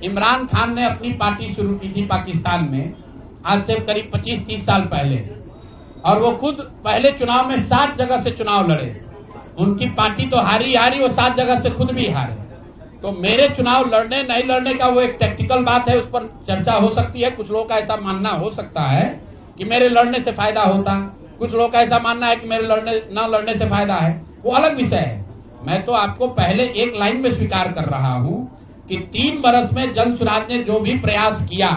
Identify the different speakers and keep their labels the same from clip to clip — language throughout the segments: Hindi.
Speaker 1: इमरान खान ने अपनी पार्टी शुरू की थी पाकिस्तान में, आज से करीब 25-30 साल पहले, और वो खुद पहले चुनाव में 7 जगह से चुनाव लड़े। उनकी पार्टी तो हारी, वो 7 जगह से खुद भी हारे। तो मेरे चुनाव लड़ने नहीं लड़ने का वो एक टेक्निकल बात है, उस पर चर्चा हो सकती है। कुछ लोगों का ऐसा मानना हो सकता है कि मेरे लड़ने से फायदा होता, कुछ लोगों का ऐसा मानना है कि मेरे न लड़ने से फायदा है, वो अलग विषय है। मैं तो आपको पहले एक लाइन में स्वीकार कर रहा हूं कि 3 बरस में जन स्वराज ने जो भी प्रयास किया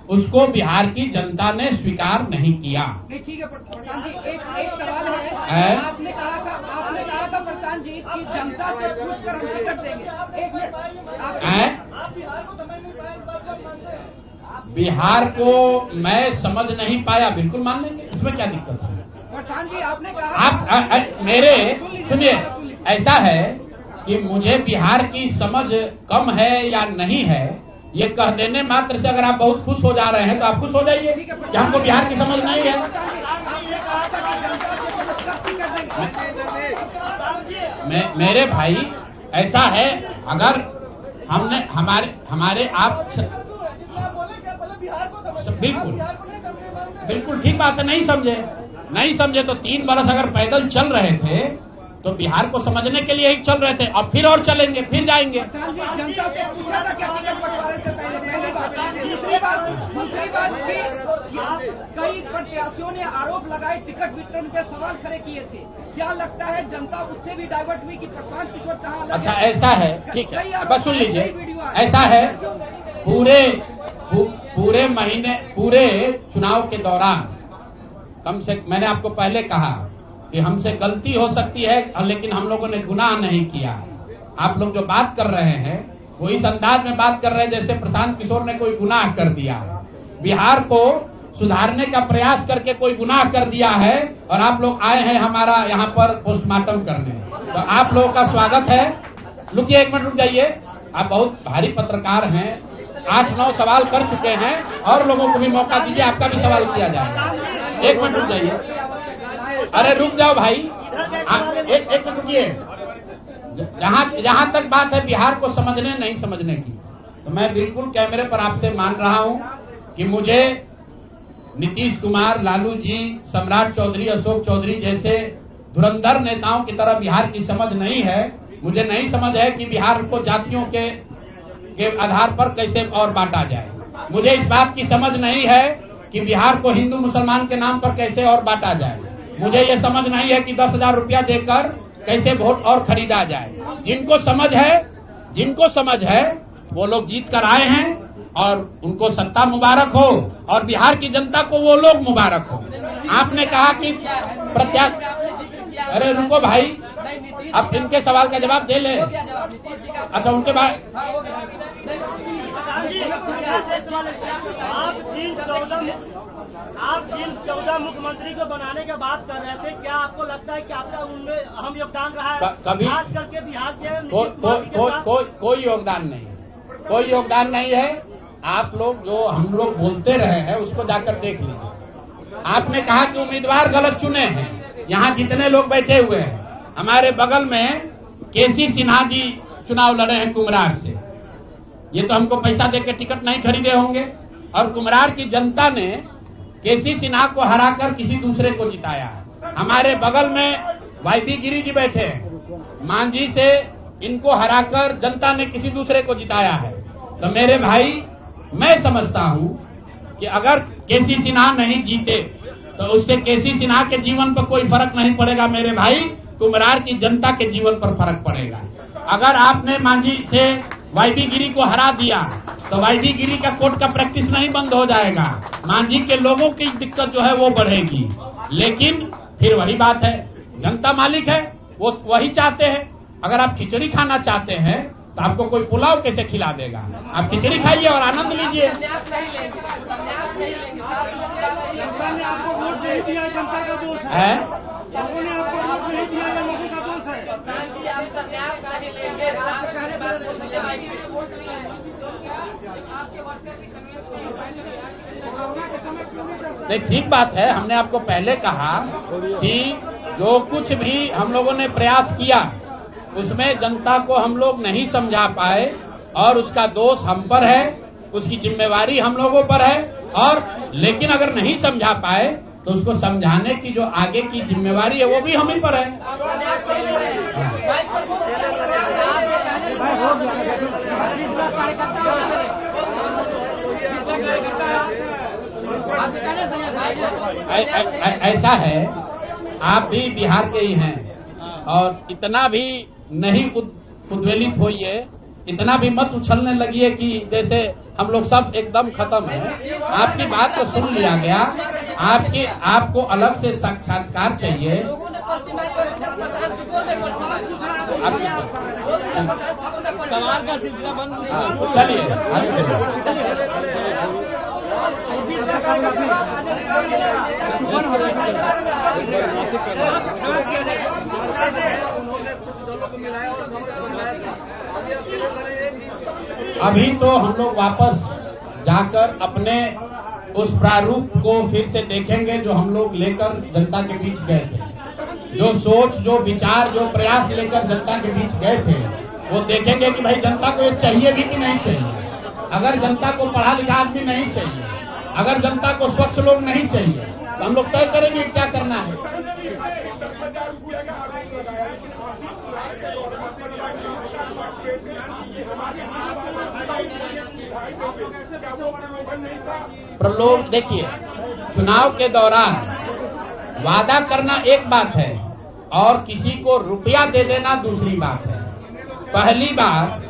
Speaker 1: उसको बिहार की जनता ने स्वीकार नहीं किया।
Speaker 2: नहीं, ठीक है प्रशांत जी, एक सवाल है। आपने कहा था प्रशांत जी कि जनता से पूछकर हम टिकट देंगे। 1 मिनट, आप बिहार को समझ नहीं पाए।
Speaker 1: बिहार को मैं समझ नहीं पाया, बिल्कुल मान लेंगे, इसमें क्या दिक्कत है।
Speaker 2: प्रशांत जी आपने कहा
Speaker 1: आप मेरे सुनिए, ऐसा है कि मुझे बिहार की समझ कम है या नहीं है, ये कह देने मात्र से अगर आप बहुत खुश हो जा रहे हैं तो आप खुश हो जाइए कि हमको बिहार की समझ नहीं है। मेरे भाई ऐसा है, अगर हमने हमारे आप बिल्कुल ठीक बात है, नहीं समझे तो 3 बरस अगर पैदल चल रहे थे तो बिहार को समझने के लिए ही चल रहे थे, अब फिर और चलेंगे, फिर जाएंगे।
Speaker 2: जनता से पूछा था क्या टिकट बंटवारे से पहली बात। दूसरी बात भी कई प्रत्याशियों ने आरोप लगाए, टिकट वितरण पे सवाल खड़े किए थे। क्या लगता है जनता उससे भी डाइवर्ट हुई कि प्रशांत किशोर कहाँ?
Speaker 1: अच्छा ऐसा है, ठीक है, बस सुन लीजिए। ऐसा है, पूरे महीने, पूरे चुनाव के दौरान कम से, मैंने आपको पहले कहा कि हमसे गलती हो सकती है, लेकिन हम लोगों ने गुनाह नहीं किया। आप लोग जो बात कर रहे हैं वो इस अंदाज में बात कर रहे हैं जैसे प्रशांत किशोर ने कोई गुनाह कर दिया, बिहार को सुधारने का प्रयास करके कोई गुनाह कर दिया है, और आप लोग आए हैं हमारा यहाँ पर पोस्टमार्टम करने। तो आप लोगों का स्वागत है। रुकिए, 1 मिनट रुक जाइए, आप बहुत भारी पत्रकार हैं, 8-9 सवाल कर चुके हैं, और लोगों को भी मौका दीजिए, आपका भी सवाल किया जाएगा। 1 मिनट रुक जाइए, अरे रुक जाओ भाई, एक मिनट रुकिए। जहां तक बात है बिहार को समझने नहीं समझने की, तो मैं बिल्कुल कैमरे पर आपसे मान रहा हूं कि मुझे नीतीश कुमार, लालू जी, सम्राट चौधरी, अशोक चौधरी जैसे धुरंधर नेताओं की तरह बिहार की समझ नहीं है। मुझे नहीं समझ है कि बिहार को जातियों के आधार पर कैसे और बांटा जाए। मुझे इस बात की समझ नहीं है कि बिहार को हिंदू मुसलमान के नाम पर कैसे और बांटा जाए। मुझे ये समझ नहीं है कि 10,000 रुपया देकर कैसे वोट और खरीदा जाए। जिनको समझ है वो लोग जीत कर आए हैं, और उनको सत्ता मुबारक हो, और बिहार की जनता को वो लोग मुबारक हो। आपने कहा कि अरे रुको भाई, अब इनके सवाल का जवाब दे ले। अच्छा, उनके बाद
Speaker 3: आप जिन 14 मुख्यमंत्री को बनाने की बात कर रहे थे, क्या आपको लगता है कि आपका उनमें अहम योगदान रहा है?
Speaker 1: कभी
Speaker 3: खास करके बिहार के
Speaker 1: कोई योगदान नहीं है। आप लोग जो हम लोग बोलते रहे हैं उसको जाकर देख लीजिए। आपने कहा कि उम्मीदवार गलत चुने हैं। यहाँ जितने लोग बैठे हुए हैं, हमारे बगल में केसी सिन्हा जी चुनाव लड़े हैं कुम्हरार से। ये तो हमको पैसा देकर टिकट नहीं खरीदे होंगे, और कुम्हरार की जनता ने केसी सिन्हा को हराकर किसी दूसरे को जिताया है। हमारे बगल में वाईबी गिरी जी बैठे हैं, मांझी से इनको हराकर जनता ने किसी दूसरे को जिताया है। तो मेरे भाई, मैं समझता हूं कि अगर केसी सिन्हा नहीं जीते तो उससे केसी सिन्हा के जीवन पर कोई फर्क नहीं पड़ेगा मेरे भाई, कुम्हरार की जनता के जीवन पर फर्क पड़ेगा। अगर आपने मांझी से वाईबी गिरी को हरा दिया तो वाईबी गिरी का कोर्ट का प्रैक्टिस नहीं बंद हो जाएगा, मांझी के लोगों की दिक्कत जो है वो बढ़ेगी। लेकिन फिर वही बात है, जनता मालिक है, वो वही चाहते हैं। अगर आप खिचड़ी खाना चाहते हैं तो आपको कोई पुलाव कैसे खिला देगा? आप खिचड़ी खाइए और आनंद लीजिए।
Speaker 3: आपको वोट नहीं दिया, जनता का दोष है। लोगों ने आपको वोट नहीं दिया, लोगों का दोष है।
Speaker 1: नहीं, ठीक बात है। हमने आपको पहले कहा कि जो कुछ भी हम लोगों ने प्रयास किया उसमें जनता को हम लोग नहीं समझा पाए, और उसका दोष हम पर है, उसकी जिम्मेवारी हम लोगों पर है। और लेकिन अगर नहीं समझा पाए तो उसको समझाने की जो आगे की जिम्मेवारी है वो भी हम ही पर है। ऐसा है, आप भी बिहार के ही हैं और इतना भी नहीं उद्वेलित होइए, इतना भी मत उछलने लगिए कि जैसे हम लोग सब एकदम खत्म है। आपकी बात को सुन लिया गया, आपको अलग से साक्षात्कार चाहिए।
Speaker 3: सवाल का सिलसिला बंद।
Speaker 1: चलिए अभी तो हम लोग वापस जाकर अपने उस प्रारूप को फिर से देखेंगे जो हम लोग लेकर जनता के बीच गए थे। जो सोच, जो विचार, जो प्रयास लेकर जनता के बीच गए थे, वो देखेंगे कि भाई जनता को ये चाहिए भी कि नहीं चाहिए। अगर जनता को पढ़ा लिखा आदमी नहीं चाहिए, अगर जनता को स्वच्छ लोग नहीं चाहिए, तो हम लोग तय करेंगे क्या करना है। प्रलोभ, देखिए, चुनाव के दौरान वादा करना एक बात है और किसी को रुपया दे देना दूसरी बात है। पहली बार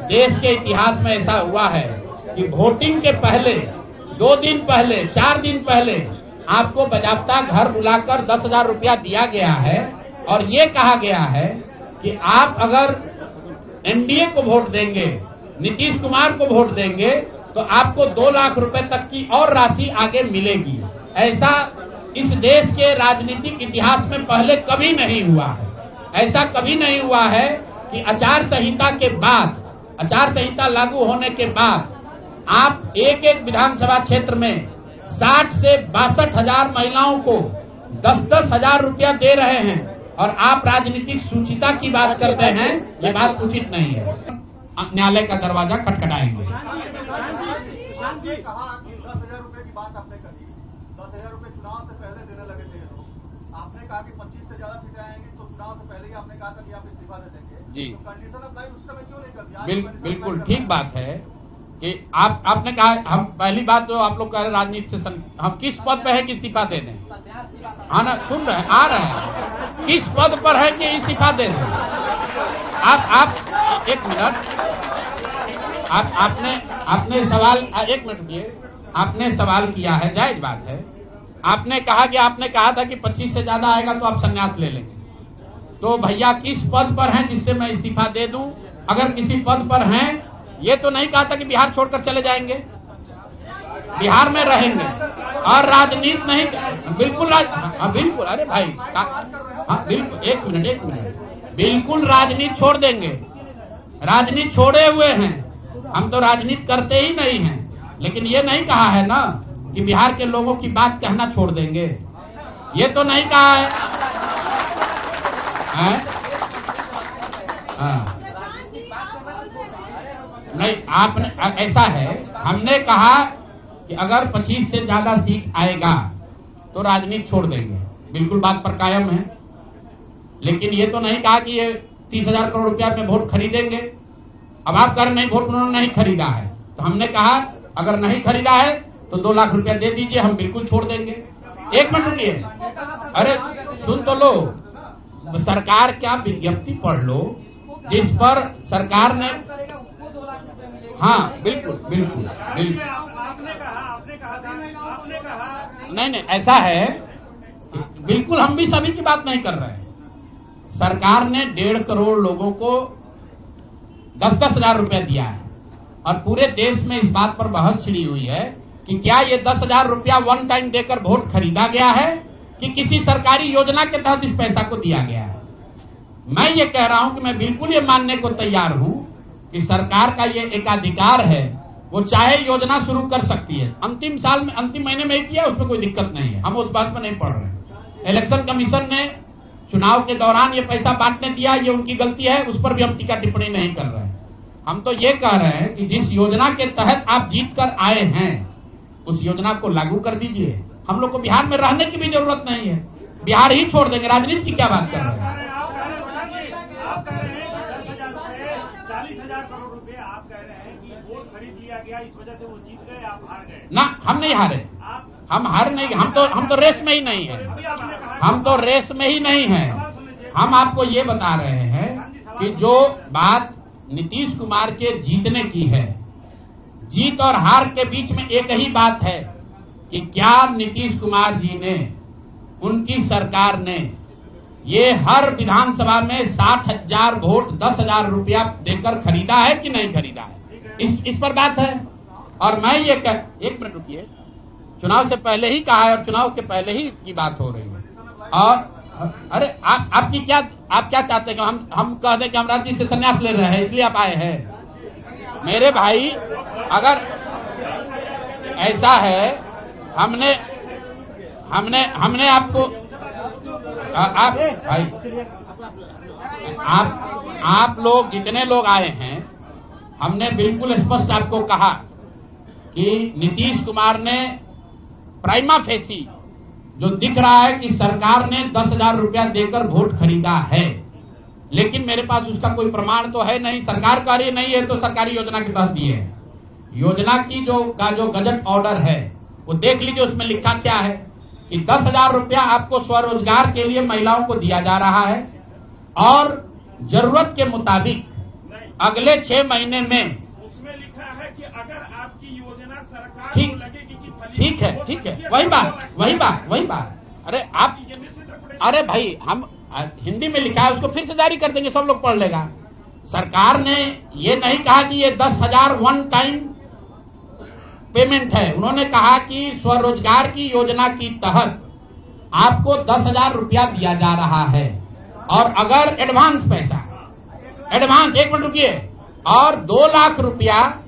Speaker 1: देश के इतिहास में ऐसा हुआ है कि वोटिंग के पहले 2 दिन पहले, 4 दिन पहले आपको बाजाप्ता घर बुलाकर 10,000 रुपया दिया गया है और ये कहा गया है कि आप अगर एनडीए को वोट देंगे, नीतीश कुमार को वोट देंगे, तो आपको 2 लाख रुपए तक की और राशि आगे मिलेगी। ऐसा इस देश के राजनीतिक इतिहास में पहले कभी नहीं हुआ है। ऐसा कभी नहीं हुआ है कि आचार संहिता के बाद, आचार संहिता लागू होने के बाद आप एक विधानसभा क्षेत्र में 60 से 62,000 महिलाओं को 10-10 हजार रुपया दे रहे हैं और आप राजनीतिक सूचिता की बात करते हैं। ये बात उचित नहीं है। न्यायालय का दरवाजा खटखटाएंगे।
Speaker 4: कहा 10,000 रुपए की बात आपने कही, 10,000 रुपए चुनाव से पहले देने लगे थे लोग। आपने कहा कि 25 से ज्यादा सीटें आएंगी तो चुनाव से पहले ही आपने कहा था कि आप इस्तीफा दे देंगे जी। तो कंडीशन अप्लाई उस समय क्यों नहीं कर दिया?
Speaker 1: बिल्कुल ठीक बात है कि आपने कहा, हम पहली बात तो आप लोग कह रहे राजनीति से हम किस पद पे है कि इस्तीफा दे दें? हाँ ना, सुन रहे हैं, आ रहे हैं, किस पद पर है कि इस्तीफा दे दें? आप एक मिनट, आपने सवाल, एक मिनट रुकिए, आपने सवाल किया है, जायज बात है। आपने कहा था कि 25 से ज्यादा आएगा तो आप संन्यास ले लेंगे। तो भैया किस पद पर हैं जिससे मैं इस्तीफा दे दूं? अगर किसी पद पर हैं, ये तो नहीं कहा था कि बिहार छोड़कर चले जाएंगे, बिहार में रहेंगे और राजनीति नहीं, बिल्कुल बिल्कुल, अरे भाई, हाँ बिल्कुल, एक मिनट, बिल्कुल राजनीति छोड़ देंगे। राजनीति छोड़े हुए हैं, हम तो राजनीति करते ही नहीं हैं। लेकिन ये नहीं कहा है ना कि बिहार के लोगों की बात कहना छोड़ देंगे, ये तो नहीं कहा है। हाँ नहीं, आपने, ऐसा है, हमने कहा कि अगर 25 से ज्यादा सीट आएगा तो राजनीति छोड़ देंगे, बिल्कुल बात पर कायम है। लेकिन ये तो नहीं कहा कि ये 30,000 करोड़ रुपया में वोट खरीदेंगे। अब आप कह रहे नहीं, वोट उन्होंने नहीं खरीदा है, तो हमने कहा अगर नहीं खरीदा है तो 2 लाख रुपया दे दीजिए, हम बिल्कुल छोड़ देंगे। एक मिनट रुकिए, अरे सुन तो लो, सरकार क्या विज्ञप्ति पढ़ लो जिस पर सरकार ने, हाँ बिल्कुल, नहीं, ऐसा है, बिल्कुल हम भी सभी की बात नहीं कर रहे हैं। सरकार ने 1.5 करोड़ लोगों को 10-10 हजार रुपया दिया है और पूरे देश में इस बात पर बहस छिड़ी हुई है कि क्या ये 10,000 रुपया वन टाइम देकर वोट खरीदा गया है कि किसी सरकारी योजना के तहत इस पैसा को दिया गया है। मैं ये कह रहा हूं कि मैं बिल्कुल ये मानने को तैयार हूं कि सरकार का ये एकाधिकार है, वो चाहे योजना शुरू कर सकती है। अंतिम महीने में ही किया, उसमें कोई दिक्कत नहीं है, हम उस बात पर नहीं पढ़ रहे। इलेक्शन कमीशन ने चुनाव के दौरान ये पैसा बांटने दिया, ये उनकी गलती है, उस पर भी हम टीका टिप्पणी नहीं कर रहे हैं। हम तो ये कह रहे हैं कि जिस योजना के तहत आप जीत कर आए हैं उस योजना को लागू कर दीजिए। हम लोग को बिहार में रहने की भी जरूरत नहीं है, बिहार ही छोड़ देंगे। राजनीति की क्या बात कर रहे हैं?
Speaker 3: आप कह रहे हैं कि 10,000 रुपए 40,000 करोड़ रुपए आप कह रहे हैं कि वोट खरीद लिया गया, इस वजह से वो जीत गए, आप हार गए।
Speaker 1: ना, हम नहीं हारे, हम हार नहीं, हम तो रेस में ही नहीं है, हम तो रेस में ही नहीं है। हम आपको ये बता रहे हैं कि जो बात नीतीश कुमार के जीतने की है, जीत और हार के बीच में एक ही बात है कि क्या नीतीश कुमार जी ने, उनकी सरकार ने ये हर विधानसभा में 60,000 वोट 10,000 रुपया देकर खरीदा है कि नहीं खरीदा है, इस पर बात है। और मैं ये एक मिनट रुकिए, चुनाव से पहले ही कहा है और चुनाव के पहले ही की बात हो रही है। और अरे आपकी क्या, आप क्या चाहते हैं कि हम कह दें कि हम राजनीति से संन्यास ले रहे हैं इसलिए आप आए हैं? मेरे भाई, अगर ऐसा है, हमने आपको आप भाई, आप लोग जितने लोग आए हैं, हमने बिल्कुल स्पष्ट आपको कहा कि नीतीश कुमार ने प्राइमा फेसी जो दिख रहा है कि सरकार ने 10,000 रुपया देकर वोट खरीदा है, लेकिन मेरे पास उसका कोई प्रमाण तो है नहीं। सरकार कह रही नहीं है तो सरकारी योजना के तहत दिए है। योजना की जो गजट ऑर्डर है वो देख लीजिए, उसमें लिखा क्या है कि 10,000 रुपया आपको स्वरोजगार के लिए महिलाओं को दिया जा रहा है और जरूरत के मुताबिक अगले 6 महीने में,
Speaker 3: उसमें लिखा है कि अगर आपकी योजना सरकार
Speaker 1: ठीक,
Speaker 3: को लगेगी कि
Speaker 1: ठीक है, वही बात। अरे आप, अरे भाई, हम हिंदी में लिखा है, उसको फिर से जारी कर देंगे, सब लोग पढ़ लेगा। सरकार ने ये नहीं कहा कि ये 10,000 वन टाइम पेमेंट है, उन्होंने कहा कि स्वरोजगार की योजना के तहत आपको 10,000 रुपया दिया जा रहा है और अगर एडवांस पैसा, एडवांस, एक मिनट रुकिए, और 2 लाख रुपया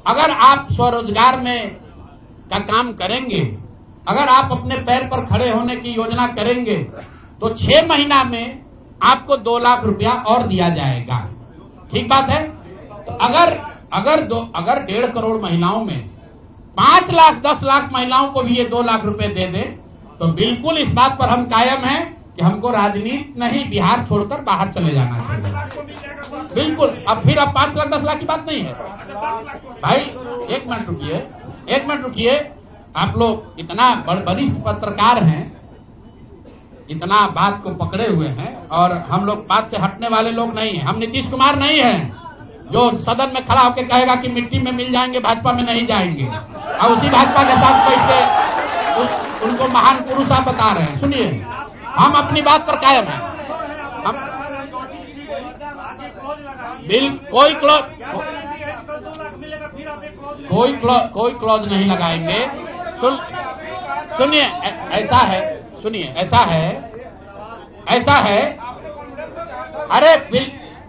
Speaker 1: अगर आप स्वरोजगार में का काम करेंगे, अगर आप अपने पैर पर खड़े होने की योजना करेंगे तो 6 महीना में आपको 2 लाख रुपया और दिया जाएगा। ठीक बात है? तो अगर 1.5 करोड़ महिलाओं में 5 लाख 10 लाख महिलाओं को भी ये 2 लाख रुपए दे दे तो बिल्कुल इस बात पर हम कायम हैं कि हमको राजनीति नहीं, बिहार छोड़कर बाहर चले जाना चाहिए। बिल्कुल। अब 5 लाख 10 लाख की बात नहीं है भाई। एक मिनट रुकिए, आप लोग इतना वरिष्ठ पत्रकार हैं, इतना बात को पकड़े हुए हैं और हम लोग बात से हटने वाले लोग नहीं हैं। हम नीतीश कुमार नहीं हैं जो सदन में खड़ा होकर कहेगा कि मिट्टी में मिल जाएंगे, भाजपा में नहीं जाएंगे, और उसी भाजपा के साथ बैठ के उनको महान पुरुष आप बता रहे हैं। सुनिए, हम अपनी बात पर कायम हैं। हम कोई क्लॉज नहीं लगाएंगे। सुनिए, ऐसा है,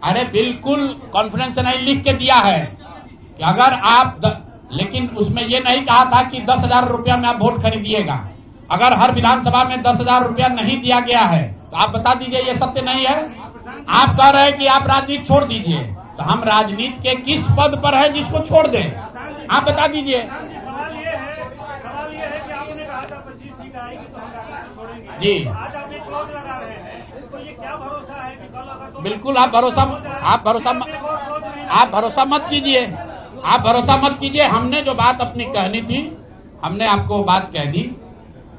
Speaker 1: अरे बिल्कुल कॉन्फिडेंस नहीं लिख के दिया है कि अगर आप लेकिन उसमें ये नहीं कहा था कि 10,000 रुपया में आप वोट खरीदिएगा। अगर हर विधानसभा में 10,000 रुपया नहीं दिया गया है तो आप बता दीजिए ये सत्य नहीं है। आप कह रहे हैं कि आप राजनीति छोड़ दीजिए, तो हम राजनीति के किस पद पर है जिसको छोड़ दें? आप बता दीजिए।
Speaker 3: सवाल ये है कि आपने कहा था 25 सीट आएगी तो हम राजनीति छोड़ेंगे।
Speaker 1: जी,
Speaker 3: आज आप एक क्लॉज लगा रहे हैं, तो ये क्या भरोसा है कि कल अगर
Speaker 1: बिल्कुल आप भरोसा मत कीजिए। हमने जो बात अपनी कहनी थी, हमने आपको बात कह दी।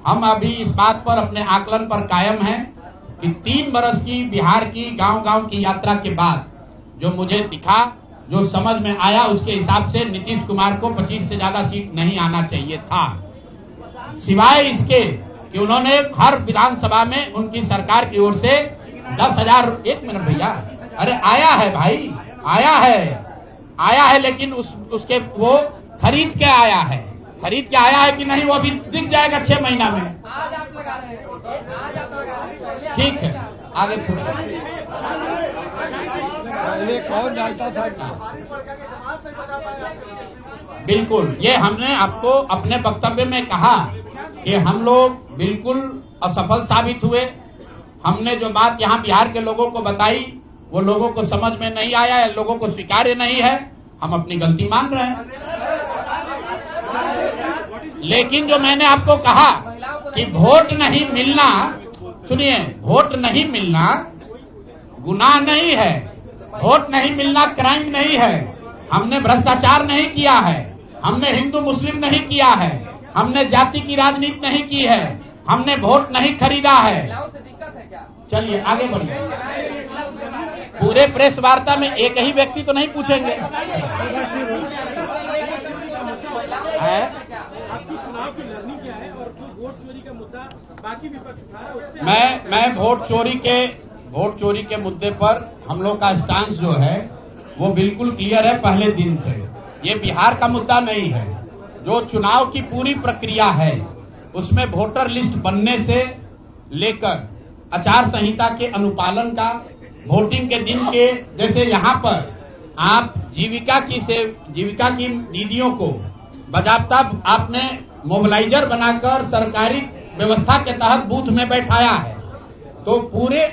Speaker 1: हम अभी इस बात पर, अपने आकलन पर कायम हैं कि 3 बरस की बिहार की गांव-गांव की यात्रा के बाद जो मुझे दिखा, जो समझ में आया, उसके हिसाब से नीतीश कुमार को 25 से ज्यादा सीट नहीं आना चाहिए था, सिवाय इसके कि उन्होंने हर विधानसभा में उनकी सरकार की ओर से 10,000। एक मिनट भैया, अरे आया है भाई, आया है लेकिन उसके वो खरीद के आया है कि नहीं वो अभी दिख जाएगा 6 महीना में।
Speaker 2: आज आप लगा रहे हैं, आज आप लगा रहे हैं।
Speaker 1: ठीक है, आगे
Speaker 3: कौन जानता था?
Speaker 1: बिल्कुल, ये हमने आपको अपने वक्तव्य में कहा कि हम लोग बिल्कुल असफल साबित हुए। हमने जो बात यहाँ बिहार के लोगों को बताई वो लोगों को समझ में नहीं आया है, लोगों को स्वीकार्य नहीं है, हम अपनी गलती मान रहे हैं। लेकिन जो मैंने आपको कहा कि वोट नहीं मिलना, सुनिए, वोट नहीं मिलना गुनाह नहीं है, वोट नहीं मिलना क्राइम नहीं है। हमने भ्रष्टाचार नहीं किया है, हमने हिंदू मुस्लिम नहीं किया है, हमने जाति की राजनीति नहीं की है, हमने वोट नहीं खरीदा है। चलिए आगे बढ़िए। पूरे प्रेस वार्ता में एक ही व्यक्ति तो नहीं पूछेंगे है?
Speaker 5: आपकी चुनाव की लड़नी क्या है और जो वोट चोरी का मुद्दा बाकी विपक्ष उठा रहा है उस पे
Speaker 1: मैं वोट चोरी के मुद्दे पर हम लोग का स्टांस जो है वो बिल्कुल क्लियर है पहले दिन से। ये बिहार का मुद्दा नहीं है। जो चुनाव की पूरी प्रक्रिया है उसमें वोटर लिस्ट बनने से लेकर आचार संहिता के अनुपालन का, वोटिंग के दिन के, जैसे यहाँ पर आप जीविका की दीदियों को बाजाबता आपने मोबिलाइजर बनाकर सरकारी व्यवस्था के तहत बूथ में बैठाया है। तो पूरे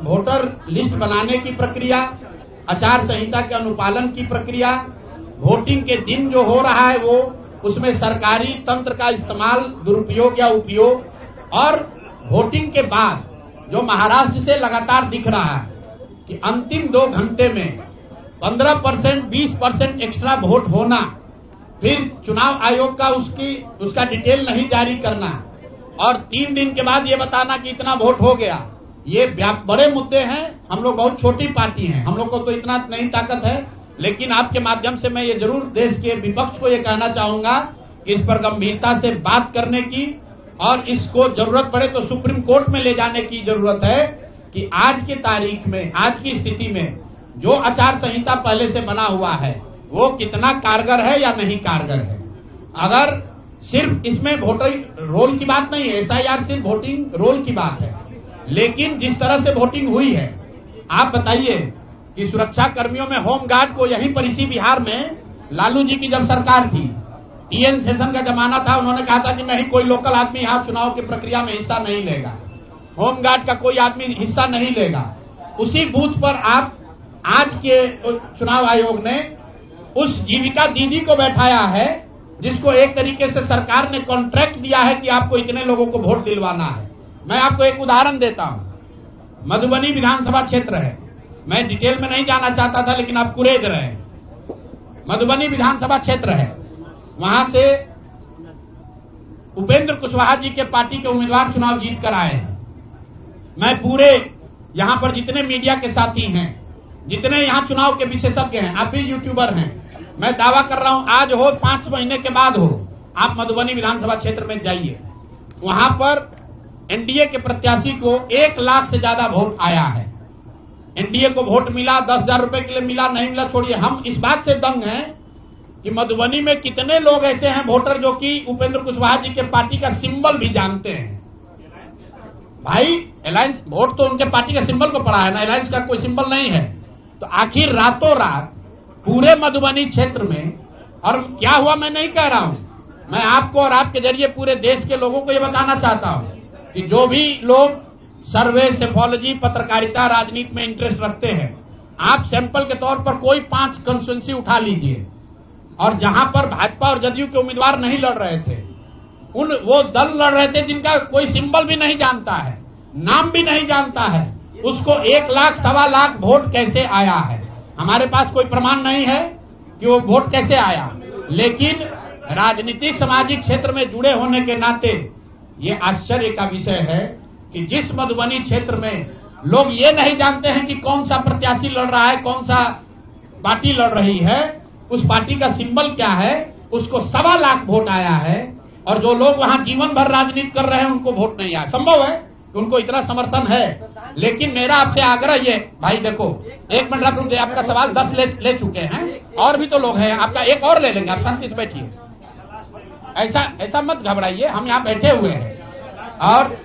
Speaker 1: वोटर लिस्ट बनाने की प्रक्रिया, आचार संहिता के अनुपालन की प्रक्रिया, वोटिंग के दिन जो हो रहा है वो, उसमें सरकारी तंत्र का इस्तेमाल, दुरुपयोग या उपयोग, और वोटिंग के बाद जो महाराष्ट्र से लगातार दिख रहा है कि अंतिम 2 घंटे में 15%, 20% एक्स्ट्रा वोट होना, फिर चुनाव आयोग का उसका डिटेल नहीं जारी करना, और 3 दिन के बाद ये बताना कि इतना वोट हो गया। ये बड़े मुद्दे हैं। हम लोग बहुत छोटी पार्टी हैं, हम लोग को तो इतना नहीं ताकत है, लेकिन आपके माध्यम से मैं ये जरूर देश के विपक्ष को ये कहना चाहूंगा कि इस पर गंभीरता से बात करने की, और इसको जरूरत पड़े तो सुप्रीम कोर्ट में ले जाने की जरूरत है कि आज की तारीख में, आज की स्थिति में जो आचार संहिता पहले से बना हुआ है वो कितना कारगर है या नहीं कारगर है। अगर सिर्फ इसमें वोटर रोल की बात नहीं है, एसआईआर सिर्फ वोटिंग रोल की बात है, लेकिन जिस तरह से वोटिंग हुई है, आप बताइए कि सुरक्षा कर्मियों में होम गार्ड को यहीं पर इसी बिहार में लालू जी की जब सरकार थी, टीएन सेशन का जमाना था, उन्होंने कहा था कि नहीं, कोई लोकल आदमी यहाँ चुनाव की प्रक्रिया में हिस्सा नहीं लेगा, होम गार्ड का कोई आदमी हिस्सा नहीं लेगा। उसी बूथ पर आज के चुनाव आयोग ने उस जीविका दीदी को बैठाया है जिसको एक तरीके से सरकार ने कॉन्ट्रैक्ट दिया है कि आपको इतने लोगों को वोट दिलवाना है। मैं आपको एक उदाहरण देता हूं। मधुबनी विधानसभा क्षेत्र है, मैं डिटेल में नहीं जाना चाहता था लेकिन आप कुरेद रहे हैं। मधुबनी विधानसभा क्षेत्र है, वहां से उपेंद्र कुशवाहा जी के पार्टी के उम्मीदवार चुनाव जीत कर आए हैं। मैं पूरे यहां पर जितने मीडिया के साथी हैं, जितने यहां चुनाव के विशेषज्ञ हैं, आप भी यूट्यूबर हैं, मैं दावा कर रहा हूं आज हो 5 महीने के बाद हो, आप मधुबनी विधानसभा क्षेत्र में जाइए, वहां पर एनडीए के प्रत्याशी को 1 लाख से ज्यादा वोट आया है। एनडीए को वोट मिला, 10,000 रुपए के लिए मिला, नहीं मिला छोड़िए। हम इस बात से दंग हैं कि मधुबनी में कितने लोग ऐसे हैं वोटर जो कि उपेंद्र कुशवाहा जी के पार्टी का सिंबल भी जानते हैं। भाई अलायंस वोट तो उनके पार्टी के सिंबल को पड़ा है ना, अलायंस का कोई सिंबल नहीं है। तो आखिर रातों रात पूरे मधुबनी क्षेत्र में, और क्या हुआ मैं नहीं कह रहा हूं, मैं आपको और आपके जरिए पूरे देश के लोगों को यह बताना चाहता हूं कि जो भी लोग सर्वे, सेफोलॉजी, पत्रकारिता, राजनीति में इंटरेस्ट रखते हैं, आप सैंपल के तौर पर कोई 5 कंस्टिट्यूएंसी उठा लीजिए, और जहां पर भाजपा और जदयू के उम्मीदवार नहीं लड़ रहे थे, वो दल लड़ रहे थे जिनका कोई सिंबल भी नहीं जानता है, नाम भी नहीं जानता है, उसको 1 लाख, 1.25 लाख वोट कैसे आया है। हमारे पास कोई प्रमाण नहीं है कि वो वोट कैसे आया, लेकिन राजनीतिक सामाजिक क्षेत्र में जुड़े होने के नाते ये आश्चर्य का विषय है कि जिस मधुबनी क्षेत्र में लोग ये नहीं जानते हैं कि कौन सा प्रत्याशी लड़ रहा है, कौन सा पार्टी लड़ रही है, उस पार्टी का सिंबल क्या है, उसको 1.25 लाख वोट आया है। और जो लोग वहां जीवन भर राजनीति कर रहे हैं उनको वोट नहीं आया। संभव है कि उनको इतना समर्थन है, लेकिन मेरा आपसे आग्रह ये, भाई देखो 1 मिनट आप रुक जाइए, आपका सवाल 10 ले चुके हैं, और भी तो लोग हैं, आपका एक और ले लेंगे, आप शांति से बैठिए, ऐसा मत घबराइए, हम यहाँ बैठे हुए हैं। और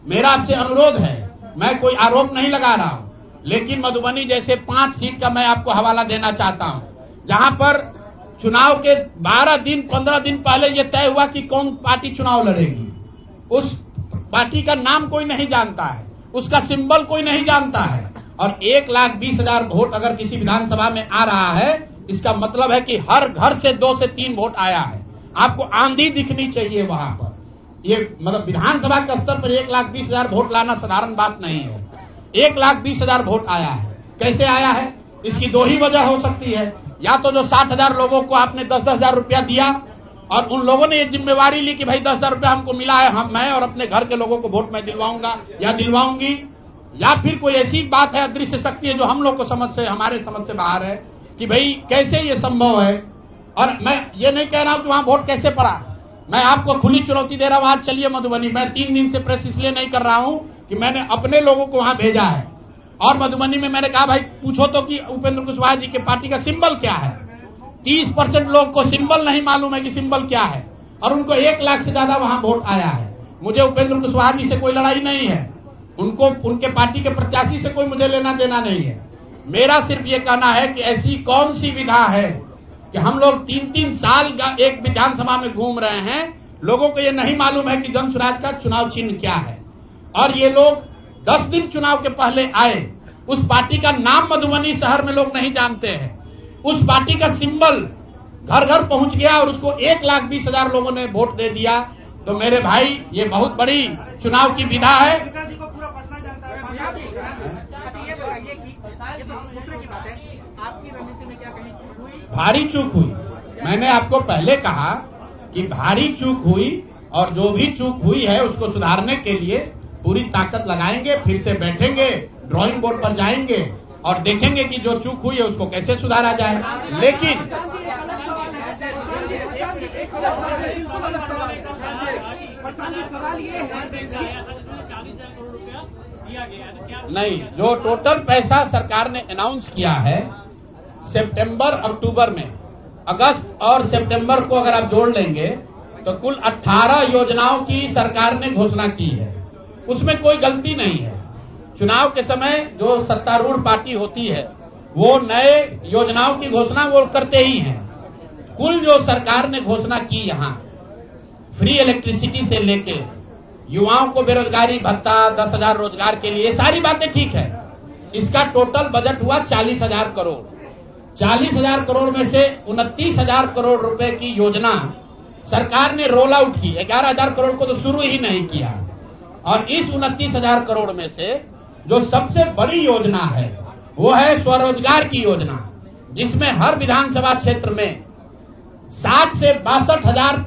Speaker 1: मेरा आपसे अनुरोध है, मैं कोई आरोप नहीं लगा रहा हूं, लेकिन मधुबनी जैसे 5 सीट का मैं आपको हवाला देना चाहता हूं, जहां पर चुनाव के 12 दिन 15 दिन पहले यह तय हुआ कि कौन पार्टी चुनाव लड़ेगी। उस पार्टी का नाम कोई नहीं जानता है, उसका सिंबल कोई नहीं जानता है, और 1,20,000 वोट अगर किसी विधानसभा में आ रहा है, इसका मतलब है कि हर घर से 2 से 3 वोट आया है। आपको आंधी दिखनी चाहिए वहां पर। ये मतलब विधानसभा के स्तर पर 1,20,000 वोट लाना साधारण बात नहीं है। 1,20,000 वोट आया है। कैसे आया है? इसकी 2 ही वजह हो सकती है। या तो जो 60,000 लोगों को आपने 10,000 रुपया दिया और उन लोगों ने ये जिम्मेवारी ली कि भाई 10,000 रुपया हमको मिला है, मैं और अपने घर के लोगों को वोट मैं दिलवाऊंगा या दिलवाऊंगी, या फिर कोई ऐसी बात है, अदृश्य शक्ति है जो हम लोग को हमारे समझ से बाहर है कि भाई कैसे ये संभव है। और मैं ये नहीं कह रहा हूं कि वहां वोट कैसे पड़ा, मैं आपको खुली चुनौती दे रहा हूं। आज चलिए मधुबनी, मैं 3 दिन से प्रेस इसलिए नहीं कर रहा हूं कि मैंने अपने लोगों को वहां भेजा है और मधुबनी में मैंने कहा भाई पूछो तो कि उपेंद्र कुशवाहा जी के पार्टी का सिंबल क्या है। 30% लोग को सिंबल नहीं मालूम है कि सिंबल क्या है और उनको 1 लाख से ज्यादा वहां वोट आया है। मुझे उपेंद्र कुशवाहा जी से कोई लड़ाई नहीं है, उनको उनके पार्टी के प्रत्याशी से कोई मुझे लेना देना नहीं है। मेरा सिर्फ ये कहना है कि ऐसी कौन सी विधा है कि हम लोग 3-3 साल एक विधानसभा में घूम रहे हैं, लोगों को ये नहीं मालूम है कि जन स्वराज का चुनाव चिन्ह क्या है। और ये लोग 10 दिन चुनाव के पहले आए, उस पार्टी का नाम मधुबनी शहर में लोग नहीं जानते हैं, उस पार्टी का सिंबल घर घर पहुंच गया और उसको 1,20,000 लोगों ने वोट दे दिया। तो मेरे भाई ये बहुत बड़ी चुनाव की विधा है।
Speaker 3: नेताजी को पूरा पटना जानता है।
Speaker 2: ये बताइए कि ये तो दूसरे की बात है, आपकी रणनीति में क्या कहीं चूक हुई?
Speaker 1: भारी चूक हुई। मैंने आपको पहले कहा कि भारी चूक हुई और जो भी चूक हुई है उसको सुधारने के लिए पूरी ताकत लगाएंगे, फिर से बैठेंगे, ड्राइंग बोर्ड पर जाएंगे और देखेंगे कि जो चूक हुई है उसको कैसे सुधारा जाए। लेकिन
Speaker 2: सवाल ये है
Speaker 1: नहीं, जो टोटल पैसा सरकार ने अनाउंस किया है सितंबर अक्टूबर में, अगस्त और सितंबर को अगर आप जोड़ लेंगे तो कुल 18 योजनाओं की सरकार ने घोषणा की है। उसमें कोई गलती नहीं है। चुनाव के समय जो सत्तारूढ़ पार्टी होती है वो नए योजनाओं की घोषणा वो करते ही हैं। कुल जो सरकार ने घोषणा की यहाँ फ्री इलेक्ट्रिसिटी से लेके युवाओं को बेरोजगारी भत्ता, 10,000 रोजगार के लिए, ये सारी बातें ठीक है। इसका टोटल बजट हुआ 40,000 करोड़। 40,000 करोड़ में से 29,000 करोड़ रुपए की योजना सरकार ने रोल आउट की। 11,000 करोड़ को तो शुरू ही नहीं किया। और इस 29,000 करोड़ में से जो सबसे बड़ी योजना है वो है स्वरोजगार की योजना, जिसमें हर विधानसभा क्षेत्र में 60 से 62,000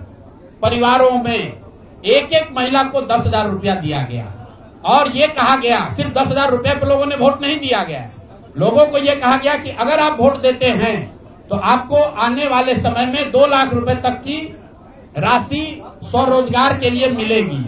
Speaker 1: परिवारों में एक एक महिला को 10,000 रुपया दिया गया। और ये कहा गया, सिर्फ 10,000 रुपये पर लोगों ने वोट नहीं दिया गया, लोगों को ये कहा गया कि अगर आप वोट देते हैं तो आपको आने वाले समय में 2 लाख रुपए तक की राशि स्वरोजगार के लिए मिलेगी।